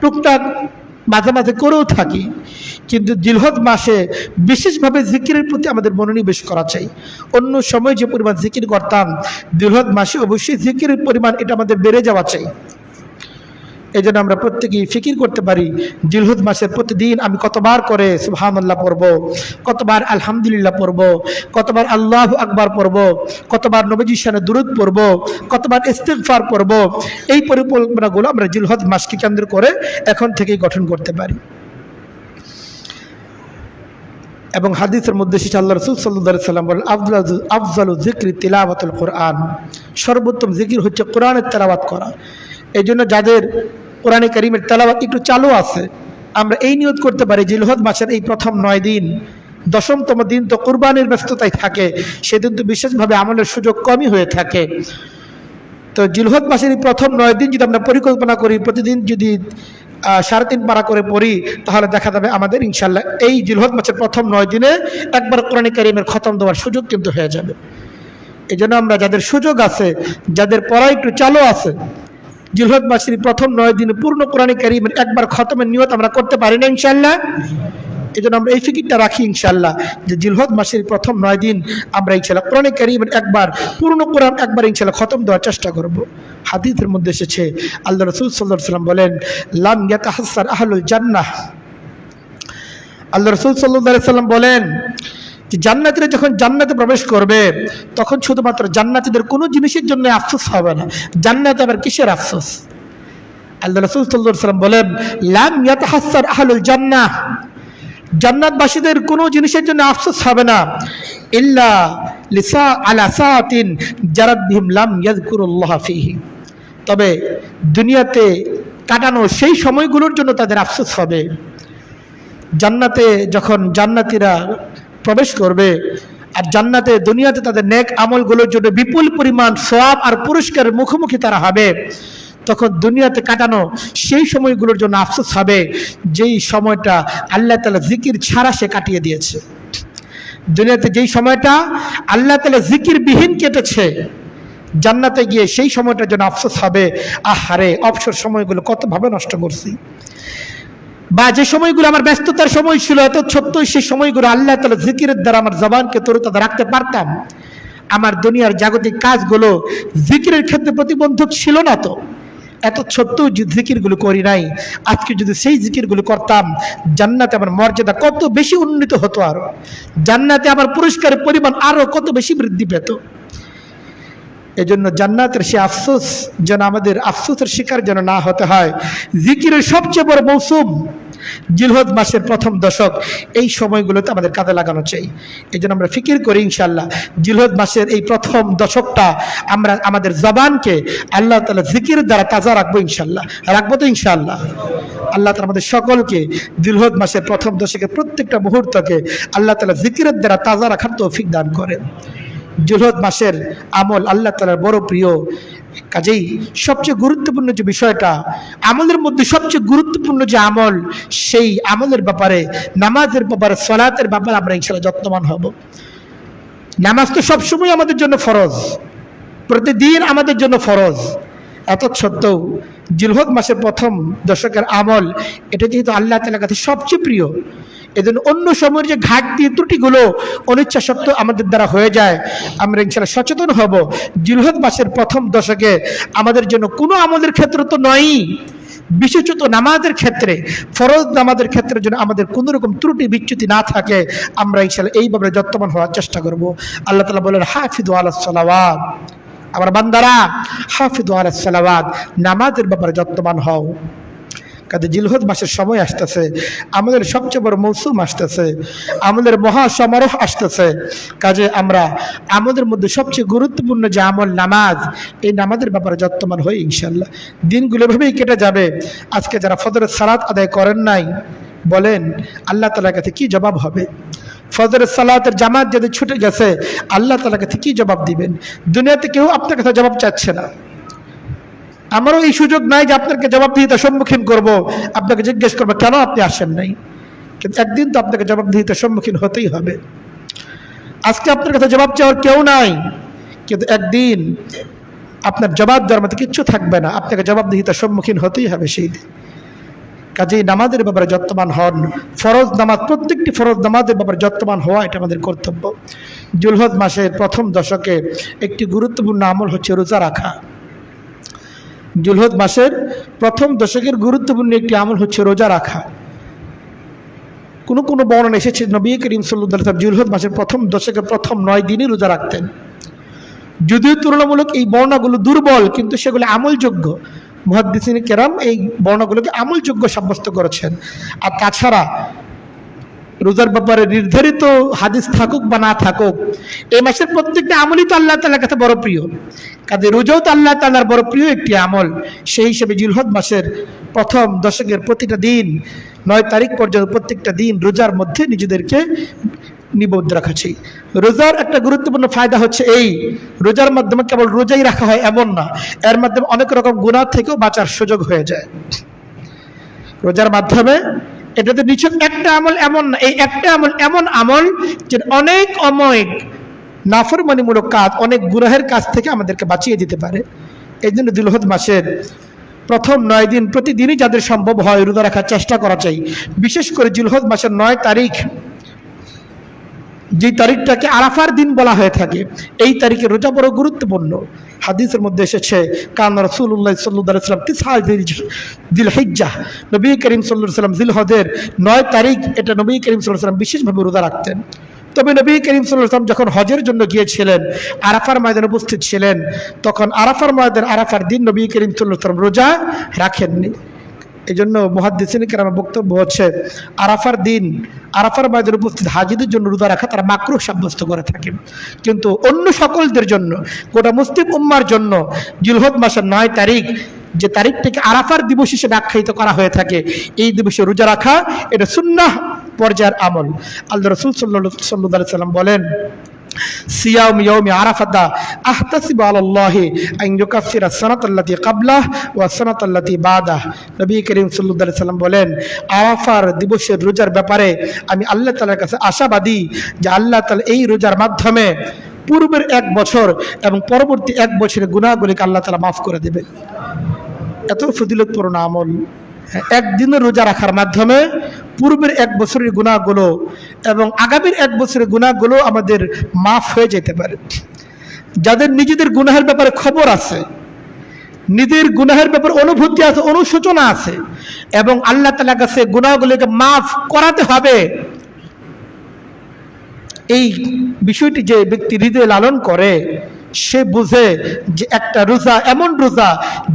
টুকটাক মাঝে মাঝে করেও থাকি, কিন্তু জিলহজ মাসে বিশেষভাবে জিকিরের প্রতি আমাদের মনোনিবেশ করা চাই। অন্য সময় যে পরিমাণ জিকির করতাম, জিলহজ মাসে অবশ্যই জিকিরের পরিমাণ এটা আমাদের বেড়ে যাওয়া চাই। এই জন্য আমরা প্রত্যেকেই ফিকির করতে পারি, জিলহজ মাসের প্রতিদিন আমি কতবার করে সুবহানাল্লাহ পড়ব, কতবার আলহামদুলিল্লাহ পড়ব, কতবার আল্লাহু আকবার পড়ব, কতবার নবীজির শানে দুরূদ পড়ব, কতবার ইস্তিগফার পড়ব। এই পরিকল্পনাগুলো আমরা জিলহজ মাসকে কেন্দ্র করে এখন থেকেই গঠন করতে পারি। এবং হাদিসের মধ্যে এসেছে, আল্লাহ রাসূল সাল্লাল্লাহু আলাইহি সাল্লাম বলেন, আফজালু যিকরি তিলাওয়াতুল কুরআন, সর্বোত্তম জিকির হচ্ছে কোরআনের তেলাওয়াত করা। এই জন্য যাদের কোরআনে কারীমের তেলাওয়াত একটু চালু আছে, আমরা এই নিয়ত করতে পারি জিলহজ মাসের এই প্রথম 9 দিন, 10মতম দিন তো কুরবানির ব্যস্ততায় থাকে, সেদিন তো বিশেষভাবে আমলের সুযোগ কমই হয়ে থাকে। তো জিলহজ মাসের এই প্রথম 9 দিন যদি আমরা পরিকল্পনা করি, প্রতিদিন যদি 3.5 পারা করে পড়ি, তাহলে দেখা যাবে আমাদের ইনশাল্লাহ এই জিলহজ মাসের প্রথম 9 দিনে একবার কোরআনে কারীমের খতম দেওয়ার সুযোগ কিন্তু হয়ে যাবে। এই জন্য আমরা যাদের সুযোগ আছে, যাদের পড়া একটু চালু আছে, জিলহজ মাসের প্রথম 9 দিনে পূর্ণ কোরআনে কারীমের একবার খতমের নিয়ত আমরা করতে পারি না ইনশাল্লাহ। এই জন্য আমরা এই ফিকিরটা রাখি ইনশাল্লাহ, যে জিলহজ মাসের প্রথম 9 দিন আমরা ইনশাল্লাহ কোরআনে কারীমের একবার পূর্ণ কোরআন একবার ইনশাল্লাহ খতম দেওয়ার চেষ্টা করব। হাদিসের মধ্যে এসেছে, আল্লাহ রাসূল সাল্লাল্লাহু আলাইহি সাল্লাম বলেন, লাম ইয়াতাহাসসার আহলুল জান্নাহ, আল্লাহ রাসূল সাল্লাল্লাহু আলাইহি সাল্লাম বলেন যে জান্নাতীরা যখন জান্নাতে প্রবেশ করবে, তখন শুধুমাত্র জান্নাতীদের কোনো জিনিসের জন্য আফসোস হবে না। জান্নাতে আবার কিসের আফসোস? আল্লাহ রাসূল সাল্লাল্লাহু আলাইহি সাল্লাম বলেন, লাম ইয়াতাহাসসার আহলুল জান্নাহ, জান্নাতবাসীদের কোনো জিনিসের জন্য আফসোস হবে না, ইল্লা লিসা আলা সাআতিন জারাত বিহিম লাম ইয়াযকুরুল্লাহ ফীহি, তবে দুনিয়াতে কাটানো সেই সময়গুলোর জন্য তাদের আফসোস হবে। জান্নাতে যখন জান্নাতীরা প্রবেশ করবে, আর জান্নাতে দুনিয়াতে তাদের নেক আমলগুলোর জন্য বিপুল পরিমাণ সওয়াব আর পুরস্কারের মুখোমুখি তারা হবে, তখন দুনিয়াতে কাটানো সেই সময়গুলোর জন্য আফসোস হবে যেই সময়টা আল্লাহ তাআলা জিকির ছাড়া সে কাটিয়ে দিয়েছে। দুনিয়াতে যেই সময়টা আল্লাহ তাআলা জিকির বিহীন কেটেছে, জান্নাতে গিয়ে সেই সময়টার জন্য আফসোস হবে, আহারে অবসর সময়গুলো কতভাবে নষ্ট করছি, বা যে সময়গুলো আমার ব্যস্ততার সময় ছিল, এত সত্যই সেই সময়গুলো আল্লাহ তাআলা জিকিরের দ্বারা আমার জবানকে তরতাজা রাখতে পারতাম। আমার দুনিয়ার জাগতিক কাজগুলো জিকিরের ক্ষেত্রে প্রতিবন্ধক ছিল না, তো এত সত্ত্বেও যে জিকিরগুলো করি নাই, আজকে যদি সেই জিকিরগুলো করতাম, জান্নাতে আমার মর্যাদা কত বেশি উন্নীত হতো, আরো জান্নাতে আমার পুরস্কারের পরিমাণ আরো কত বেশি বৃদ্ধি পেত। এজন্য জান্নাতের সে আফসোস যেন আমাদের আফসোসের শিকার যেন না হতে হয়। জিকিরের সবচেয়ে বড় মৌসুম জিলহজ মাসের প্রথম দশক, এই সময়গুলোতে আমাদের কাজে লাগানো চাই। এই জন্য আমরা ফিকির করি ইনশাল্লাহ জিলহজ মাসের এই প্রথম দশকটা আমরা আমাদের জবানকে আল্লাহ তাআলা জিকিরের দ্বারা তাজা রাখবো ইনশাল্লাহ। রাখবো তো ইনশাল্লাহ? আল্লাহ তাআলা আমাদের সকলকে জিলহজ মাসের প্রথম দশকের প্রত্যেকটা মুহূর্তকে আল্লাহ তাআলা জিকিরের দ্বারা তাজা রাখার তৌফিক দান করেন। জিলহজ মাসের আমল আল্লাহ তাআলার বড় প্রিয়, কাজেই সবচেয়ে গুরুত্বপূর্ণ যে বিষয়টা, আমলের মধ্যে সবচেয়ে গুরুত্বপূর্ণ যে আমল, সেই আমলের ব্যাপারে, নামাজের ব্যাপারে, সালাতের ব্যাপারে আমরা ইনশাআল্লাহ যত্নবান হব। নামাজ তো সবসময় আমাদের জন্য ফরজ, প্রতিদিন আমাদের জন্য ফরজ। এত সত্ত্বেও জিলহজ মাসের প্রথম দশকের আমল, এটা যেহেতু আল্লাহ তাআলার কাছে সবচেয়ে প্রিয়, এজন্য অন্য সময়ের যে ঘাটতি ত্রুটিগুলো অনিচ্ছা সত্ত্বেও আমাদের দ্বারা হয়ে যায়, আমরা ইনশাআল্লাহ সচেতন হব। জিলহজ মাসের প্রথম দশকে আমাদের জন্য কোনো আমলের ক্ষেত্র তো নয়ই, বিশেষত নামাজের ক্ষেত্রে, ফরজ নামাজের ক্ষেত্রে যেন আমাদের কোনো রকম ত্রুটি বিচ্যুতি না থাকে, আমরা ইনশাআল্লাহ এই ব্যাপারে যত্নবান হওয়ার চেষ্টা করব। আল্লাহ তাআলা বলেন হাফিজু আলাস সালাওয়াত, আমার বান্দারা হাফিজু আলাস সালাওয়াত, নামাজের ব্যাপারে যত্নবান হও। কাজে জিলহজ মাসের সময় আসতেছে, আমাদের সবচেয়ে বড় মৌসুম আসতেছে, আমাদের মহা সমারোহ আসতেছে। কাজে আমরা আমাদের মধ্যে সবচেয়ে গুরুত্বপূর্ণ যে আমল নামাজ, এই নামাজের ব্যাপারে যত্নবান হই ইনশাআল্লাহ। দিনগুলো এভাবেই কেটে যাবে। আজকে যারা ফজরের সালাত আদায় করেন নাই, বলেন আল্লাহ তাআলার কাছে কি জবাব হবে? ফজরের সালাতের জামাত যদি ছুটে গেছে, আল্লাহ তাআলার কাছে কি জবাব দিবেন? দুনিয়াতে কেউ আপনার কাছে জবাব চাচ্ছে না। আমারও এই সুযোগ নাই যে আপনাকে জবাবদিহিতার সম্মুখীন করব, আপনাকে জিজ্ঞেস করবো কেন আপনি আসেন নাই। কিন্তু একদিন তো আপনাকে জবাবদিহিতার সম্মুখীন হতেই হবে। আজকে আপনার কাছে জবাব চাওয়ার কেউ নাই, কিন্তু একদিন আপনার জবাব দেওয়ার মতো কিচ্ছু থাকবে না, আপনাকে জবাবদিহিতার সম্মুখীন হতেই হবে সেই দিন। কাজেই নামাজের ব্যাপারে যত্নবান হন। ফরজ নামাজ, প্রত্যেকটি ফরজ নামাজের ব্যাপারে যত্নবান হওয়া এটা আমাদের কর্তব্য। জিলহজ মাসের প্রথম দশকে একটি গুরুত্বপূর্ণ আমল হচ্ছে রোজা রাখা। জিলহজ মাসের প্রথম দশকের গুরুত্বপূর্ণ একটি আমল হচ্ছে রোজা রাখা। কোনো বর্ণনা এসেছে নবী করিম সাল্লাল্লাহু আলাইহি ওয়াসাল্লাম জিলহজ মাসের প্রথম দশকের প্রথম 9 দিনই রোজা রাখতেন। যদিও তুলনামূলক এই বর্ণনাগুলো দুর্বল, কিন্তু সেগুলো আমলযোগ্য। মুহাদ্দিসিন কেরাম এই বর্ণনাগুলোকে আমলযোগ্য সাব্যস্ত করেছেন। আর তাছাড়া রোজার ব্যাপারে নির্ধারিত হাদিস থাকুক বা না থাকুক, এই মাসের প্রত্যেকটা আমলই তো আল্লাহ তাআলার কাছে বড় প্রিয়। কাজে রোজাও তো আল্লাহ তাআলার বড় প্রিয় একটি আমল। সেই হিসেবে জিলহজ মাসের প্রথম দশকের প্রতিটা দিন 9 তারিখ পর্যন্ত প্রত্যেকটা দিন রোজার মধ্যে নিজেদেরকে নিবদ্ধ রাখা চাই। রোজার একটা গুরুত্বপূর্ণ ফায়দা হচ্ছে এই, রোজার মাধ্যমে কেবল রোজাই রাখা হয় এমন না, এর মাধ্যমে অনেক রকম গুনাহ থেকেও বাঁচার সুযোগ হয়ে যায়। রোজার মাধ্যমে এটাতে নিছক একটা আমল এমন না, এই একটা আমল এমন আমল যে অনেক নাফরমানিমূলক কাজ, অনেক গুনাহের কাজ থেকে আমাদেরকে বাঁচিয়ে দিতে পারে। এই জন্য জিলহজ মাসের প্রথম 9 দিন প্রতিদিনই যাদের সম্ভব হয় রোজা রাখার চেষ্টা করা চাই। বিশেষ করে জিলহজ মাসের 9 তারিখ, যে তারিখটাকে আরাফার দিন বলা হয়ে থাকে, এই তারিখে রোজা বড় গুরুত্বপূর্ণ। হাদিসের মধ্যে এসেছে কান রাসূলুল্লাহ সাল্লাল্লাহু আলাইহি ওয়াসাল্লাম তিসআ যিলহিজ্জাহ, নবী করিম সাল্লাল্লাহু আলাইহি ওয়াসাল্লাম জিলহজের 9 তারিখ এটা নবী করিম সাল্লাল্লাহু আলাইহি ওয়াসাল্লাম বিশেষভাবে রোজা রাখতেন। তবে নবী করিম সাল্লাল্লাহু আলাইহি ওয়াসাল্লাম যখন হজের জন্য গিয়েছিলেন, আরাফার ময়দানে উপস্থিত ছিলেন, তখন আরাফার দিন নবী করিম সাল্লাল্লাহু আলাইহি ওয়াসাল্লাম রোজা রাখেননি। এই জন্য মুহাদ্দিসিন কেরামের বক্তব্য হচ্ছে আরাফার দিন আরাফার ময়দানে উপস্থিত হাজিদের জন্য রোজা রাখা তারা মাকরুহ সাব্যস্ত করে থাকেন। কিন্তু অন্য সকলদের জন্য, গোটা মুসলিম উম্মার জন্য জিলহজ মাসের 9 তারিখ, যে তারিখটিকে আরাফার দিবস হিসেবে আখ্যায়িত করা হয়ে থাকে, এই দিবসে রোজা রাখা এটা সুন্নাহ পর্যায়ের আমল। আল্লাহ রাসূল সাল্লাল্লাহু আলাইহি ওয়াসাল্লাম বলেন সিয়াম ইয়াউমি আরাফাতা আহতাসিবু আলাল্লাহি আন ইউকাফিরা সানাতাল্লাতী ক্বাবলাহ ওয়া সানাতাল্লাতী বাদাহ। নবী করিম সাল্লাল্লাহু আলাইহি ওয়াসাল্লাম বলেন আরাফার দিবসের রোজার ব্যাপারে আমি আল্লাহ তাআলার কাছে আশাবাদী যে আল্লাহ তাআলা এই রোজার মাধ্যমে পূর্বের 1 বছর এবং পরবর্তী 1 বছরের গুনাহগুলিকে আল্লাহ তাআলা মাফ করে দেবেন। এত ফজিলতপূর্ণ আমল। একদিনের রোজা রাখার মাধ্যমে পূর্বের 1 বছরের গুনাহগুলো এবং আগামীর 1 বছরের গুনাহগুলো আমাদের মাফ হয়ে যেতে পারে। যাদের নিজেদের গুনাহের ব্যাপারে খবর আছে, নিজের গুনাহের ব্যাপারে অনুভূতি আছে, অনুশোচনা আছে, এবং আল্লাহ তাআলার কাছে গুনাহগুলোকে মাফ করাতে হবে, এই বিষয়টি যে ব্যক্তি হৃদয়ে লালন করে, সে বুঝে যে একটা রোজা এমন রোজা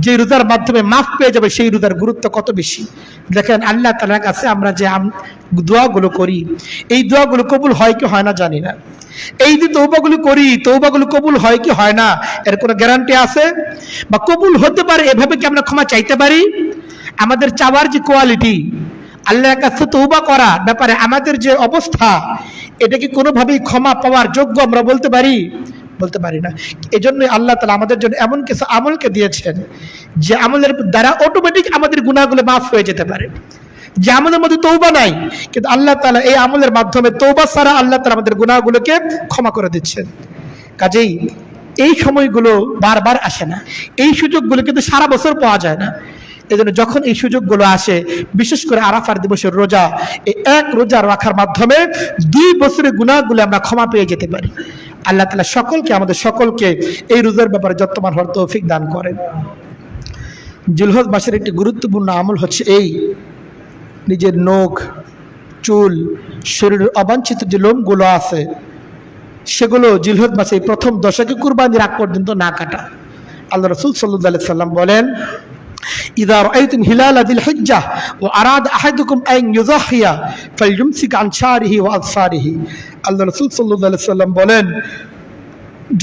যে রোজার মাধ্যমে মাফ পেয়ে যাবে, সেই রোজার গুরুত্ব কত বেশি। দেখেন আল্লাহ তাআলার কাছে আমরা যে দোয়াগুলো করি, এই দোয়াগুলো কবুল হয় কি হয় না জানি না। এই যে তওবাগুলো করি, তওবাগুলো কবুল হয় কি হয় না এর কোনো গ্যারান্টি আছে? বা কবুল হতে পারে এভাবে কি আমরা ক্ষমা চাইতে পারি? আমাদের চাওয়ার যে কোয়ালিটি, আল্লাহর কাছে তওবা করা ব্যাপারে আমাদের যে অবস্থা, এটা কি কোনোভাবেই ক্ষমা পাওয়ার যোগ্য আমরা বলতে পারি? বলতে পারি না। এজন্য আল্লাহ তাআলা আমাদের জন্য এমন কিছু আমলকে দিয়েছেন যে আমলের দ্বারা অটোমেটিক আমাদের গুনাহগুলো মাফ হয়ে যেতে পারে। যে আমলের মধ্যে তওবা নাই, কিন্তু আল্লাহ তাআলা এই আমলের মাধ্যমে তওবা ছাড়া আল্লাহ তাআলা আমাদের গুনাহগুলোকে ক্ষমা করে দিচ্ছেন। কাজেই এই সময়গুলো বারবার আসে না, এই সুযোগগুলো কিন্তু সারা বছর পাওয়া যায় না। এজন্য যখন এই সুযোগগুলো আসে, বিশেষ করে আরাফার দিবসের রোজা, এই 1 রোজা রাখার মাধ্যমে 2 বছরের গুনাহগুলো আমরা ক্ষমা পেয়ে যেতে পারি। আল্লাহ তাআলা আমাদের সকলকে এই রোজার ব্যাপারে যত্নবান হওয়ার তৌফিক দান করেন। জিলহজ মাসের একটি গুরুত্বপূর্ণ আমল হচ্ছে এই, নিজের নখ, চুল, শরীরের অবাঞ্ছিত যে লোমগুলো আছে সেগুলো জিলহজ মাসে প্রথম দশকে কুরবানির আগ পর্যন্ত না কাটা। আল্লাহ রাসূল সাল্লাল্লাহু আলাইহি সাল্লাম বলেন, ইযা রাআইতুম হিলাল যিল হিজ্জাহ ওয়া আরাদা আহাদুকুম আন ইউযাহিয়া ফালইউমসিক আন শারিহি ওয়া আযফারিহি। আল্লাহ রাসূল সাল্লাল্লাহু আলাইহি সাল্লাম বলেন,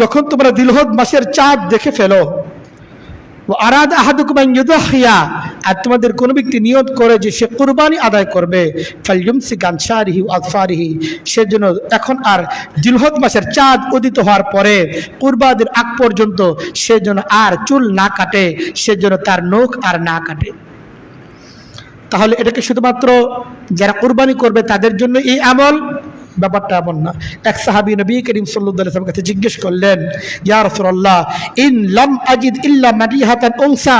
যখন তোমরা জিলহজ মাসের চাঁদ দেখে ফেলো, ওয়া আরাদা আহাদুকুম আন ইউযাহিয়া, আর তোমাদের কোনো ব্যক্তি নিয়ত করে যে সে কুরবানি আদায় করবে, ফালইউমসিক আন শারিহি ওয়া আযফারিহি, সেজন্য এখন আর জিলহজ মাসের চাঁদ উদিত হওয়ার পরে কুরবানির আগ পর্যন্ত সেজন্য আর চুল না কাটে, সেজন্য তার নখ আর না কাটে। তাহলে এটাকে শুধুমাত্র যারা কুরবানি করবে তাদের জন্য এই আমল? ব্যাপারটা এমন না। এক সাহাবী নবী করিম সাল্লাল্লাহু আলাইহি ওয়াসাল্লামের কাছে জিজ্ঞেস করলেন, ইয়া রাসূলুল্লাহ, ইন লাম আজিদ ইল্লা মাদিহাতান উনসা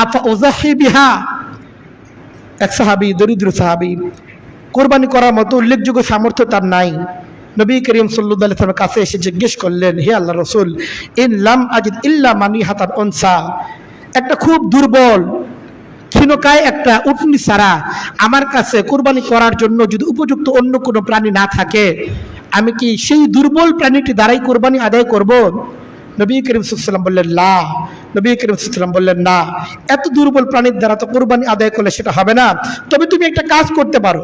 আফা উযাহি বিহা। এক সাহাবী, দরিদ্র সাহাবী, কুরবানি করার মতো উল্লেখযোগ্য সামর্থ্য তার নাই। নবী করিম সাল্লাল্লাহু আলাইহি ওয়াসাল্লামের কাছে এসে জিজ্ঞেস করলেন, হে আল্লাহর রাসূল, ইন লাম আজিদ ইল্লা মাদিহাতান উনসা, একটা খুব দুর্বল ক্ষীণকায় একটা উটনি ছাড়া আমার কাছে কুরবানি করার জন্য যদি উপযুক্ত অন্য কোনো প্রাণী না থাকে, আমি কি সেই দুর্বল প্রাণীটি দ্বারাই কুরবানি আদায় করব? নবী করিম সাল্লাল্লাহু আলাইহি ওয়াসাল্লাম বললেন না। নবী করিম সাল্লাল্লাহু আলাইহি ওয়াসাল্লাম বললেন, না, এত দুর্বল প্রাণীর দ্বারা তো কুরবানি আদায় করলে সেটা হবে না। তবে তুমি একটা কাজ করতে পারো,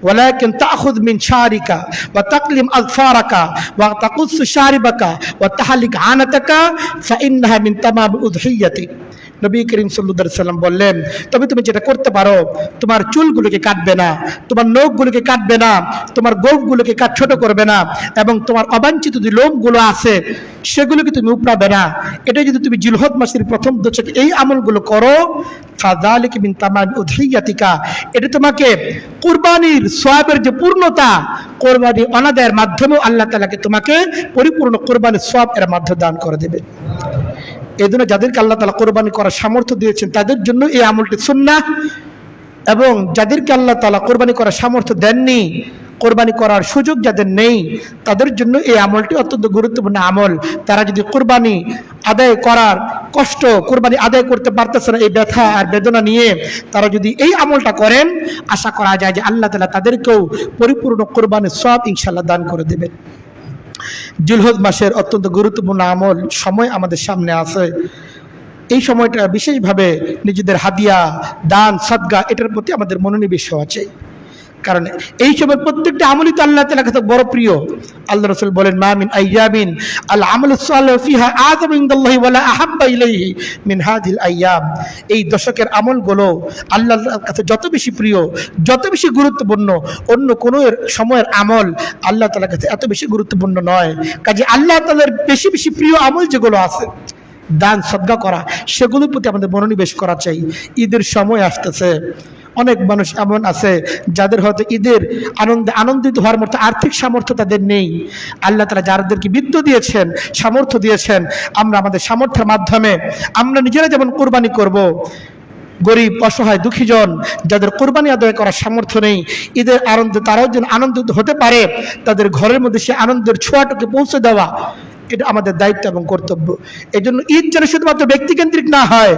ওয়ালাকিন তাখুয মিন শারিকা ওয়া তাকলিম আযফারাকা ওয়া তাকুসু শারিবাকা ওয়া তাহলিক আনাতাকা ফাইন্নাহা মিন তামাম উযহিয়াতিক। নবী করিম সাল্লাল্লাহু আলাইহি ওয়াসাল্লাম বললেন, তবে তুমি যেটা করতে পারো, তোমার চুলগুলোকে কাটবে না, তোমার নখগুলোকে কাটবে না, তোমার গোঁফগুলোকে ছোট করবে না, এবং তোমার অবাঞ্ছিত যে লোমগুলো আছে সেগুলোকে তুমি উপড়াবে না। এটা যদি তুমি জিলহজ মাসের প্রথম দশকে এই আমলগুলো করো, ফাযালিকা মিন তামাম উযহিয়াতিকা, এটা তোমাকে কুরবানির সওয়াবের যে পূর্ণতা, কুরবানি অনাদায়ের মাধ্যমেও আল্লাহ তাআলাকে তোমাকে পরিপূর্ণ কুরবানির সওয়াব এর মাধ্যমে দান করে দেবে। এই জন্য যাদেরকে আল্লাহ তাআলা কোরবানি করার সামর্থ্য দিয়েছেন তাদের জন্য এই আমলটি সুন্নাহ, এবং যাদেরকে আল্লাহ তাআলা কোরবানি করার সামর্থ্য দেননি, কোরবানি করার সুযোগ যাদের নেই, তাদের জন্য এই আমলটি অত্যন্ত গুরুত্বপূর্ণ আমল। তারা যদি কোরবানি আদায় করার কষ্ট, কোরবানি আদায় করতে পারতেছে না এই ব্যথা আর বেদনা নিয়ে তারা যদি এই আমলটা করেন, আশা করা যায় যে আল্লাহ তাআলা তাদেরকেও পরিপূর্ণ কোরবানির সওয়াব ইনশাআল্লাহ দান করে দেবেন। জিলহজ মাসের অত্যন্ত গুরুত্বপূর্ণ আমল সময় আমাদের সামনে আছে। এই সময়টা বিশেষভাবে নিজেদের হাদিয়া, দান, সাদকা এটার প্রতি আমাদের মনোনিবেশ হওয়া চাই। কারণ এই সময় প্রত্যেকটা আমলই তো আল্লাহ তাআলার কাছে বড় প্রিয়। আল্লাহ রাসূল বলেন, মা মিন আইয়ামিন আল আমালুস সালিহু ফিহা আযামু ইনদাল্লাহি ওয়া লা আহাব্বা ইলাইহি মিন হাযিল আইয়াম। এই দশকের আমলগুলো আল্লাহর কাছে যত বেশি প্রিয়, যত বেশি গুরুত্বপূর্ণ, অন্য কোনো সময়ের আমল আল্লাহ তাআলার কাছে এত বেশি গুরুত্বপূর্ণ নয়। কাজে আল্লাহ তাআলার বেশি বেশি প্রিয় আমল যেগুলো আছে, দান সদকা করা, সেগুলোর প্রতি আমাদের মনোনিবেশ করা চাই। ঈদের সময় আসতেছে, অনেক মানুষ এমন আছে যাদের হয়তো ঈদের আনন্দে আনন্দিত হওয়ার মতো আর্থিক সামর্থ্য তাদের নেই। আল্লাহ তাআলা যাদেরকে বিত্ত দিয়েছেন, সামর্থ্য দিয়েছেন, আমরা আমাদের সামর্থ্যের মাধ্যমে আমরা নিজেরা যেমন কোরবানি করব, গরিব, অসহায়, দুঃখীজন যাদের কোরবানি আদায় করার সামর্থ্য নেই, ঈদের আনন্দে তারাও যেন আনন্দিত হতে পারে, তাদের ঘরের মধ্যে সে আনন্দের ছোঁয়াটাকে পৌঁছে দেওয়া, এটা আমাদের দায়িত্ব এবং কর্তব্য। এই জন্য ঈদ যেন শুধুমাত্র ব্যক্তিকেন্দ্রিক না হয়,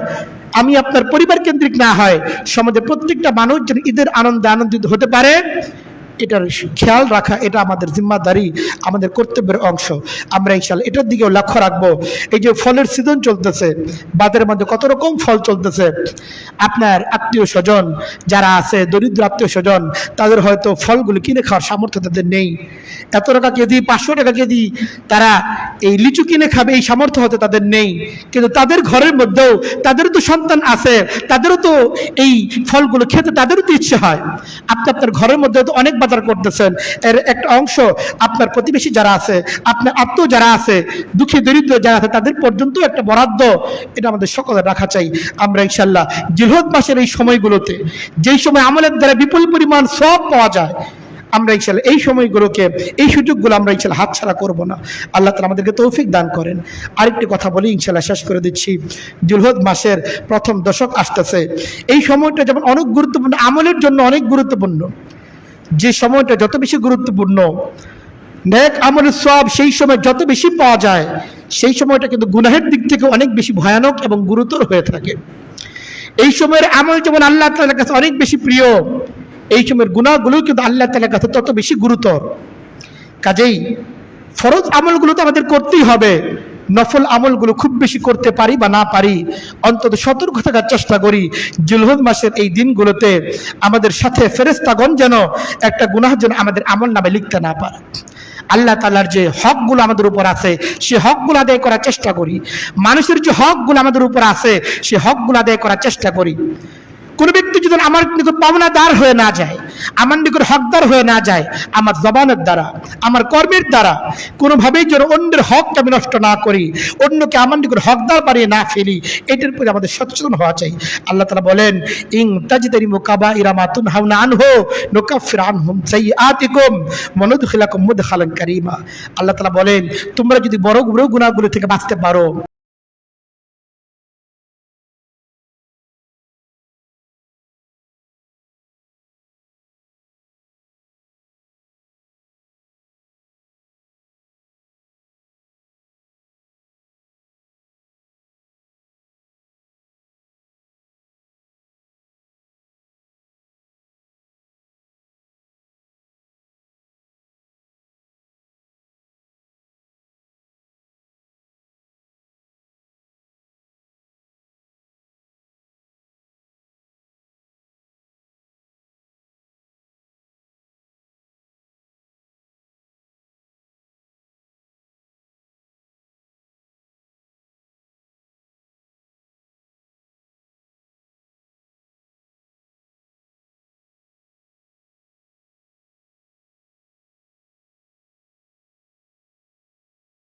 আমি আপনার পরিবার কেন্দ্রিক না হয়, সমাজের প্রত্যেকটা মানুষ যেন ঈদের আনন্দে আনন্দিত হতে পারে, এটার খেয়াল রাখা এটা আমাদের জিম্মাদারি, আমাদের কর্তব্যের অংশ। আমরা ইনশাআল্লাহ এটার দিকেও লক্ষ্য রাখবো। এই যে ফলের সিজন চলতেছে, বাজারের মধ্যে কত রকম ফল চলতেছে, আপনার আত্মীয় স্বজন যারা আছে, দরিদ্র আত্মীয় স্বজন, তাদের হয়তো ফলগুলো কিনে খাওয়ার সামর্থ্য তাদের নেই। এত টাকা কেজি, 500 টাকা কেজি তারা এই লিচু কিনে খাবে এই সামর্থ্য হয়তো তাদের নেই, কিন্তু তাদের ঘরের মধ্যেও তাদেরও তো সন্তান আছে, তাদেরও তো এই ফলগুলো খেতে তাদেরও তো ইচ্ছে হয়। আপনি আপনার ঘরের মধ্যে তো অনেক বাজার করতেছেন, এর একটা অংশ আপনার প্রতিবেশী যারা আছে, আপনার আত্মীয় যারা আছে, দুঃখী দরিদ্র যারা আছে, তাদের পর্যন্ত একটা বরাদ্দ এটা আমাদের সকলের রাখা চাই। আমরা ইনশাআল্লাহ জিলহজ মাসের এই সময়গুলোতে, যেই সময় আমলের দ্বারা বিপুল পরিমাণ সওয়াব পাওয়া যায়, আমরা ইনশাআল্লাহ এই সময়গুলোকে, এই সুযোগগুলো আমরা ইনশাআল্লাহ হাতছাড়া করব না। আল্লাহ তাআলা আমাদেরকে তৌফিক দান করেন। আরেকটি কথা বলি, ইনশাআল্লাহ শেষ করে দিচ্ছি। জিলহজ মাসের প্রথম দশক আসতেছে, এই সময়টা যেমন অনেক গুরুত্বপূর্ণ, আমলের জন্য অনেক গুরুত্বপূর্ণ। যে সময়টা যত বেশি গুরুত্বপূর্ণ, নেক আমলের সওয়াব সেই সময় যত বেশি পাওয়া যায়, সেই সময়টা কিন্তু গুনাহের দিক থেকে অনেক বেশি ভয়ানক এবং গুরুতর হয়ে থাকে। এই সময়ের আমল যেমন আল্লাহ তাআলার কাছে অনেক বেশি প্রিয়, এই সময়ের গুনাহগুলো কিন্তু আল্লাহ তাআলার কাছে তত বেশি গুরুতর। কাজেই ফরজ আমলগুলো তো আমাদের করতেই হবে, নফল আমলগুলো খুব বেশি করতে পারি বা না পারি, অন্তত সতর্ক থাকার চেষ্টা করি জিলহজ মাসের এই দিনগুলোতে আমাদের সাথে ফেরেশতাগণ যেন একটা গুনাহ যেন আমাদের আমল নামে লিখতে না পারে। আল্লাহ তাআলার যে হকগুলো আমাদের উপর আছে সে হকগুলো আদায় করার চেষ্টা করি, মানুষের যে হকগুলো আমাদের উপর আছে সে হকগুলো আদায় করার চেষ্টা করি। কোন ব্যক্তি যদি আমার নিকট পাওনাদার হয়ে না যায়, আমার নিকট হকদার হয়ে না যায়, আমার জবানের দ্বারা, আমার কর্মের দ্বারা কোনোভাবেই যেন অন্যের হকটা আমি নষ্ট না করি, অন্যকে আমার নিকট হকদার বানিয়ে না ফেলি, এটার প্রতি আমাদের সচেতন হওয়া চাই। আল্লাহ তাআলা বলেন, ইন তাজতানিবু কাবাইরা মা তুনহাউনা আনহু নুকাফির আনহুম সাইয়্যাতিকুম ওয়া নুদখিলাকুম মুদখালান কারীমা। আল্লাহ তাআলা বলেন, তোমরা যদি বড় বড় গুনাহগুলো থেকে বাঁচতে পারো,